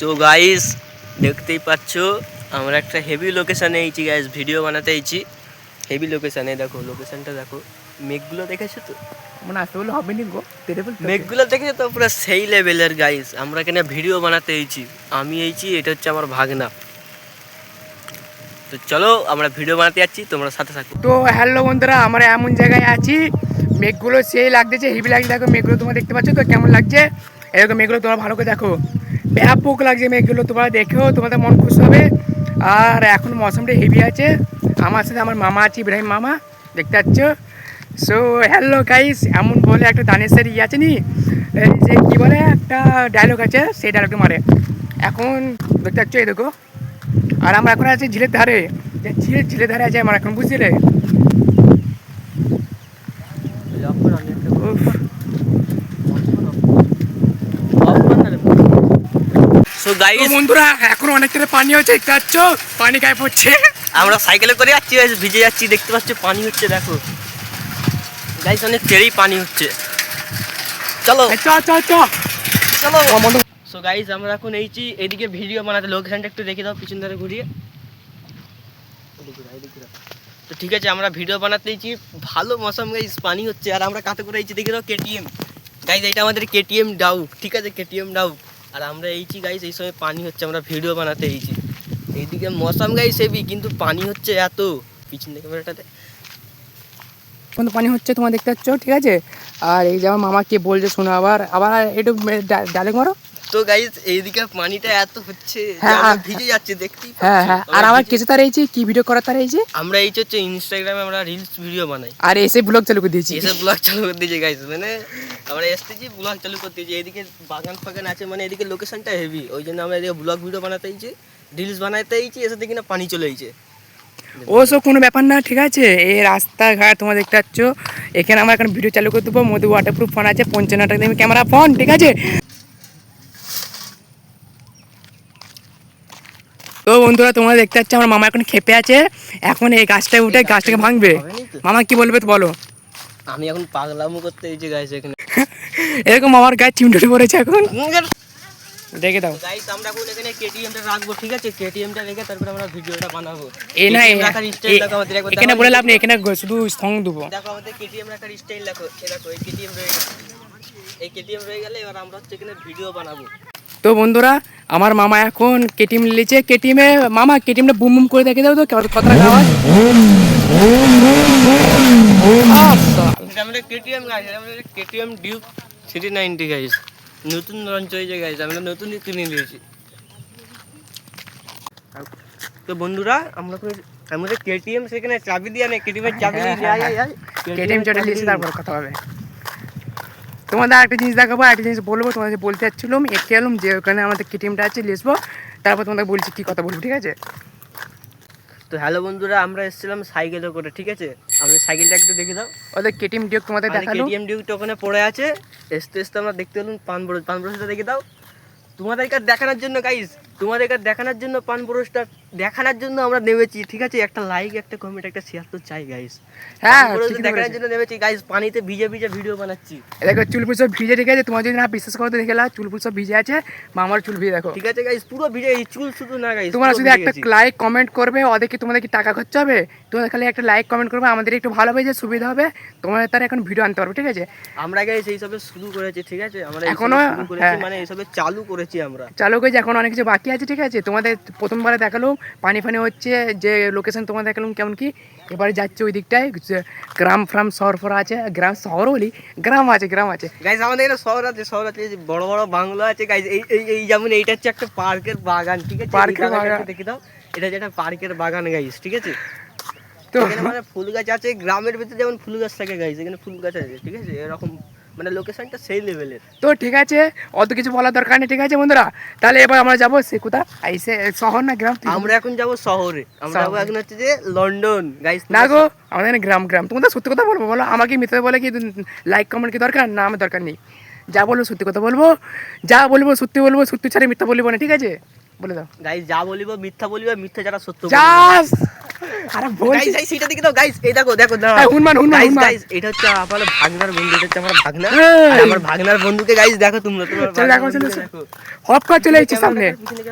So guys দেখতেই পাচ্ছ আমরা একটা হেভি লোকেশনে এইছি গাইস, ভিডিও বানাতে এইছি হেভি লোকেশনে। দেখো লোকেশনটা দেখো, মেঘগুলো দেখেছো তো, মানে আসতে বলে হবে নি গো, মেঘগুলো দেখেছো তো, পুরো সেই লেভেলের গাইস। আমরা কেন ভিডিও বানাতে এইছি, আমি এইছি, এটা হচ্ছে আমার ভাগনা। তো চলো আমরা ভিডিও বানাতে যাচ্ছি, তোমরা সাথে থাকো। তো হ্যালো বন্ধুরা, আমরা এমন জায়গায় আছি, মেঘগুলো সেই লাগতেছে, হেভি লাগছে। দেখো মেঘগুলো তোমরা দেখতে পাচ্ছ তো কেমন লাগছে। এরকম মেঘগুলো তোমরা ভালো করে দেখো, ব্যাপক লাগছে মেঘগুলো, তোমরা দেখো তোমাদের মন খুশি হবে। আর এখন মৌসুমটা হেভি আছে। আমার সাথে আমার মামা আছে, ইব্রাহিম মামা, দেখতে পাচ্ছ। সো হ্যালো গাইস, এমন বলে একটা দানেশের ইয়ে আছে নি, এই যে কী বলে একটা ডায়লগ আছে, সেই ডায়লগটা মারে। এখন দেখতে পাচ্ছ, এই দেখো। আর আমরা এখন আছি ঝিলের ধারে, ঝিলের ধারে আছে আমার এখন, বুঝছিলে। সো গাইস বন্ধুরা এখন অনেকটা পানি হচ্ছে, দেখতে পাচ্ছ, পানি গায়ে পড়ছে। আমরা সাইকেলে করে যাচ্ছি গাইস, ভিজে যাচ্ছি, দেখতে পাচ্ছ পানি হচ্ছে, দেখো গাইস অনেক তেড়েই পানি হচ্ছে। চলো চলো। সো গাইস আমরা এখন এইছি এদিকে ভিডিও বানাতে, লোকেশনটা একটু দেখে দাও পিছন ধারে ঘুরিয়ে। তো ঠিক আছে, আমরা ভিডিও বানাতে এইছি, ভালো মৌসুম গাইস, পানি হচ্ছে। আর আমরা কাতে করে এইছি দেখে দাও, কেটিএম গাইস, এটা আমাদের কেটিএম ডাউ, ঠিক আছে, কেটিএম ডাউ। আর আমরা এইছি গাইস, এই সময় পানি হচ্ছে, আমরা ভিডিও বানাতে এইছি। এইদিকে মৌসুম গাইস হেভি, কিন্তু পানি হচ্ছে এত, পিছন দিকে ক্যামেরাটাতে এখন পানি হচ্ছে, তোমরা দেখতে পাচ্ছ, ঠিক আছে। আর এই যে আমার মামা কে বলছে শোনো, আবার আবার একটু ডায়লগ মারো। তো গাইস এইদিকে পানিটা এত হচ্ছে, হ্যাঁ, ভিজে যাচ্ছে, দেখতেই হ্যাঁ পাচ্ছ। হ্যাঁ। আর আমার কিছু তার এইছি, কি ভিডিও করার তার এইছি, আমরা এই হচ্ছে ইনস্টাগ্রামে আমরা রিলস ভিডিও বানাই, আর এসে ব্লগ চালু করে দিয়েছি, এসব ব্লগ চালু করে দিয়েছি গাইস। মানে আমরা এসতেছি ব্লগ চালু করতে দিয়েছি, এদিকে বাগান ফাগান আছে, মানে এদিকে লোকেশনটা হেভি, ওই জন্য আমরা এদিকে ব্লগ ভিডিও বানাতে এইছি, রিলস বানাতে এইছি, এসে দেখি না পানি চলে এইছে। ও সব কোনো ব্যাপার না, ঠিক আছে। এই রাস্তাঘাট তোমরা দেখতে পাচ্ছ, এখানে আমরা এখন ভিডিও চালু করে দেবো। মধ্যে ওয়াটারপ্রুফ ফোন আছে, 55 টাকা দামি ক্যামেরা ফোন, ঠিক আছে। তো বন্ধুরা তোমরা দেখতে পাচ্ছ, আমার মামা এখন খেপে আছে, এখন এই গাছটায় উঠে গাছটাকে ভাঙবে। মামা কি বলবে তো বলো। আমি এখন পাগলামো করতে এইছি গাইস এখানে, এরকম আমার গাছ চিমটে পড়েছে এখন, দেখে দাও গাইস। আমরা এখন এখানে কেটিএমটা রাখবো, ঠিক আছে, কেটিএমটা রেখে তারপর আমরা ভিডিওটা বানাবো। এই না রাখার স্টাইল দেখো আমাদের, একবার এখানে বলে লাভ নেই, এখানে শুধু সং দেবো। দেখো আমাদের কেটিএম রাখার স্টাইল দেখো, এই দেখো এই কেটিএম রয়ে গেছে, এই কেটিএম রয়ে গেলে এবার আমরা হচ্ছে এখানে ভিডিও বানাবো। তো বন্ধুরা আমার মামা এখন কেটিএম নিয়েছে, কেটিএমে মামা কেটিএমটা বুম বুম করে দেখে দাও তো কতটা আওয়াজ। আমরা কেটিএম গাইস, আমরা কেটিএম ডিউক 390 গাইস, নতুন লঞ্চ হয়েছে গাইস, আমরা নতুনই কিনে নিয়েছি। তো বন্ধুরা আমরা আমাদের কেটিএম সেখানে চাবি দিয়ে নেই, কেটিএমের চাবি দিয়ে কেটিএম চটে নিয়েছি, তারপর কথা হবে। তোমাদের একটা জিনিস দেখাবো, একটা জিনিস বলবো, তোমাদের বলতে যাচ্ছিলাম, একে এলাম যে ওখানে আমাদের কেটিএমটা আছে, লিখবো, তারপর তোমাদের বলছি কী কথা বলবো, ঠিক আছে। তো হ্যালো বন্ধুরা, আমরা এসেছিলাম সাইকেলে করে, ঠিক আছে। আমাদের সাইকেলটা একটু দেখে দাও, ওদের কেটিএম ডিউক তোমাদের দেখালো, কেটিএম ডিউকটা ওখানে পড়ে আছে। এসতে আমরা দেখতে পেলাম পান ব্রশটা দেখে দাও, তোমাদেরকে দেখানোর জন্য গাইস, তোমাদেরকে দেখানোর জন্য পান ব্রশটা দেখানোর জন্য আমরা নেমেছি, ঠিক আছে। একটা লাইক, একটা কমেন্ট, একটা শেয়ার তো চাই গাইস। হ্যাঁ দেখানোর জন্য নেমেছি গাইস, পানিতে ভিজে ভিজে ভিডিও বানাচ্ছি। দেখো চুলপুল সব ভিজে, ঠিক আছে। তোমার যদি না বিশ্বাস করো তো দেখে নাও, চুলপুল সব ভিজে আছে, মামার চুল ভিজে দেখো, ঠিক আছে গাইস, পুরো ভিজে, এই চুল শুধু না গাইস, তোমরা যদি একটা লাইক কমেন্ট করবে, ওদেরকে তোমাদের কি টাকা খরচা হবে, তোমাদের খালি একটা লাইক কমেন্ট করবে, আমাদের একটু ভালো হয়ে যায়, সুবিধা হবে, তোমাদের তারা এখন ভিডিও আনতে পারবে, ঠিক আছে। আমরা গাইস এইসবে শুরু করেছি, ঠিক আছে, আমরা এখনো মানে এইসবে চালু করেছি, আমরা চালু করেছি, এখন অনেক কিছু বাকি আছে, ঠিক আছে। তোমাদের প্রথমবারে দেখালো পানি ফানি হচ্ছে, যে লোকেশন তোমাদের দেখালাম কেমন কি, এবারে যাচ্ছে ওই দিকটায়, গ্রাম ফ্রাম শহর ফর আছে, গ্রাম শহর বলি, গ্রাম আছে গাইস। আমাদের এখানে শহর আছে, বড় বড় বাংলো আছে গাইস। এই যেমন এইটা হচ্ছে একটা পার্কের বাগান, ঠিক আছে, পার্কের বাগান দেখে দাও, এটা হচ্ছে একটা পার্কের বাগান গাইস, ঠিক আছে। তো এখানে মানে ফুল গাছ আছে, গ্রামের ভিতরে যেমন ফুল গাছ থাকে গাইস, এখানে ফুল গাছ আছে, ঠিক আছে, এরকম মানে লোকেশনটা সেই লেভেলের। তো ঠিক আছে, অত কিছু বলার দরকার নেই, ঠিক আছে বন্ধুরা। তাহলে এবার আমরা যাবো সে কোথা, আইসে শহর না গ্রাম, আমরা এখন যাবো শহরে, আমরা যাবো এখন হচ্ছে যে লন্ডন গাইস। না গো, আমাদের এখানে গ্রাম, তোমাদের সত্যি কথা বলবো, বলো আমাকে মিথ্যে বলে কি লাইক কমেন্ট কি দরকার না, আমার দরকার নেই। যা বলবো সত্যি কথা বলবো, যা বলবো সত্যি বলবো, সত্যি ছাড়া মিথ্যা বলবো না, ঠিক আছে, বলে দাও গাইস। যা বলিব মিথ্যা বলিব, মিথ্যা যারা সত্য জাস্ট আরে বলছি গাইস সেটা দেখে দাও গাইস, এই দেখো দেখো দাও হুনমান গাইস গাইস এটা হচ্ছে আমার ভাগনার বন্ধু, এটা হচ্ছে আমার ভাগনা। এই। আর আমার ভাগনার বন্ধুকে গাইস দেখো তোমরা চলো দেখো, চলো, দেখো হপ করে চলে এসেছি সামনে। পিছনে